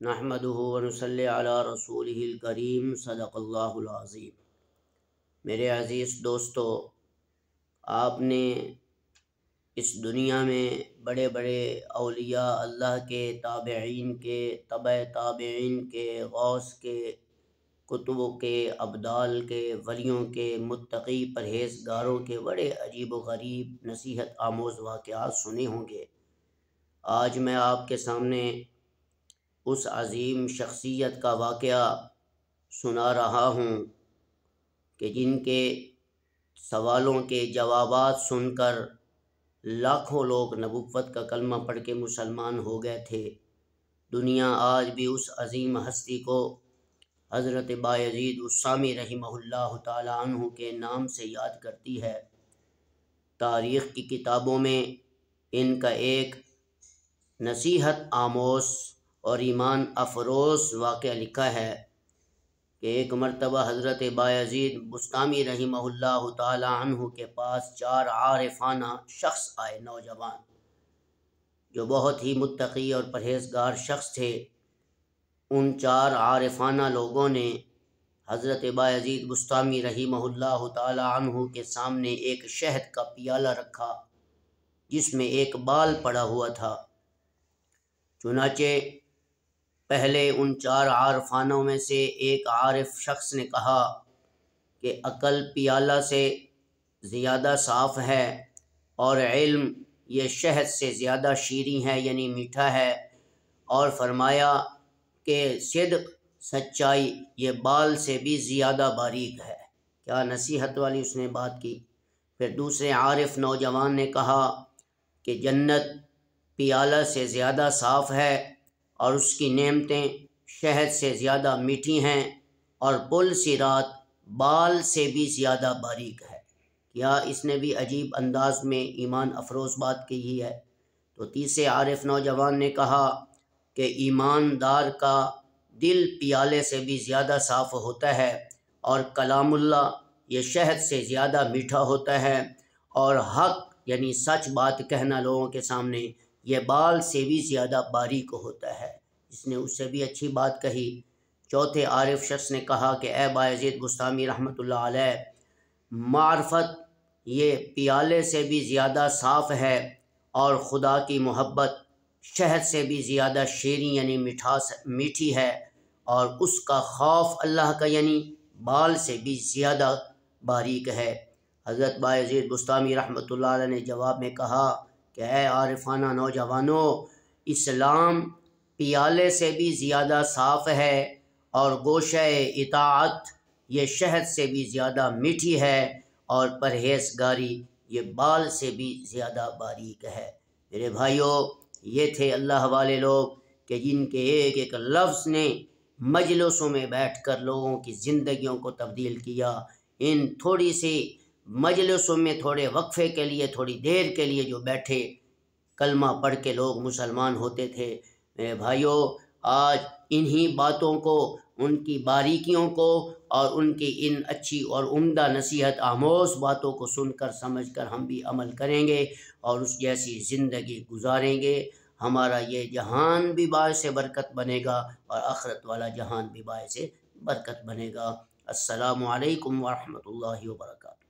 नहमदुहु व नुसल्ली अला रसूलिहिल करीम सदक़ल्लाहुल अज़ीम। मेरे अज़ीज़ दोस्तों, आपने इस दुनिया में बड़े बड़े औलिया अल्लाह के, ताबईन के, तबे ताबईन के, गौस के, कुतुबों के, अब्दाल के, वलियों के, मुत्तकी परहेज़गारों के बड़े अजीब व गरीब नसीहत आमोज़ वाक़यात सुने होंगे। आज मैं आपके सामने उस अजीम शख्सियत का वाक़या सुना रहा हूँ कि जिनके सवालों के जवाबात सुनकर लाखों लोग नबुव्वत का कलमा पढ़ के मुसलमान हो गए थे। दुनिया आज भी उस अजीम हस्ती को हज़रत यज़ीद बुस्तामी रहमहुल्लाह ताला अन्हु के नाम से याद करती है। तारीख़ की किताबों में इनका एक नसीहत आमोज़ और ईमान afroz वाक़या लिखा है कि एक मरतबा हज़रत यज़ीद बुस्तामी रहमहुल्लाह ताला अन्हु के पास 4 आरिफाना शख्स आए, नौजवान जो बहुत ही मुत्तकी और परहेज़गार शख्स थे। उन 4 आरिफाना लोगों ने हज़रत यज़ीद बुस्तामी रहमहुल्लाह ताला अन्हु के सामने एक शहद का पियाला रखा जिसमें एक बाल पड़ा हुआ था। चुनाचे पहले उन 4 आरिफानों में से एक आरिफ शख्स ने कहा कि अकल पियाला से ज़्यादा साफ़ है और इल्म ये शहद से ज़्यादा शीरीं है, यानी मीठा है। और फरमाया कि सिद्क़ सच्चाई ये बाल से भी ज़्यादा बारीक है। क्या नसीहत वाली उसने बात की। फिर दूसरे आरिफ नौजवान ने कहा कि जन्नत पियाला से ज़्यादा साफ़ है और उसकी नेमतें शहद से ज़्यादा मीठी हैं और पुल सिरात बाल से भी ज़्यादा बारीक है। क्या इसने भी अजीब अंदाज में ईमान अफरोज़ बात की है। तो तीसरे आरिफ नौजवान ने कहा कि ईमानदार का दिल पियाले से भी ज़्यादा साफ़ होता है और कलामुल्लाह ये शहद से ज़्यादा मीठा होता है और हक़ यानी सच बात कहना लोगों के सामने ये बाल से भी ज़्यादा बारीक होता है। इसने उससे भी अच्छी बात कही। चौथे आरिफ शख्स ने कहा कि ए बायज़ेद बुस्तामी रहमतुल्लाह अलैह, मार्फत ये पियाले से भी ज़्यादा साफ़ है और खुदा की मोहब्बत शहद से भी ज़्यादा शीरीं यानी मिठास मीठी है और उसका खौफ अल्लाह का यानी बाल से भी ज़्यादा बारीक है। हज़रत यज़ीद बुस्तामी रहमतुल्लाह अलैह ने जवाब में कहा कि ए आरिफाना नौजवानों, इस्लाम पियाले से भी ज़्यादा साफ़ है और गोशे इताअत ये शहद से भी ज़्यादा मीठी है और परहेज़गारी ये बाल से भी ज़्यादा बारीक है। मेरे भाइयों, ये थे अल्लाह वाले लोग कि जिनके एक एक लफ्ज़ ने मजलिसों में बैठकर लोगों की ज़िंदगियों को तब्दील किया। इन थोड़ी सी मजलिसों में थोड़े वक्फ़े के लिए, थोड़ी देर के लिए जो बैठे कलमा पढ़ के लोग मुसलमान होते थे। मेरे भाइयों, आज इन्हीं बातों को, उनकी बारीकियों को और उनकी इन अच्छी और उम्दा नसीहत आमोज़ बातों को सुनकर समझकर हम भी अमल करेंगे और उस जैसी ज़िंदगी गुजारेंगे। हमारा ये जहान भी बायसे बरकत बनेगा और आखिरत वाला जहान भी बायसे बरकत बनेगा। अस्सलामु अलैकुम व रहमतुल्लाहि व बरकातहू।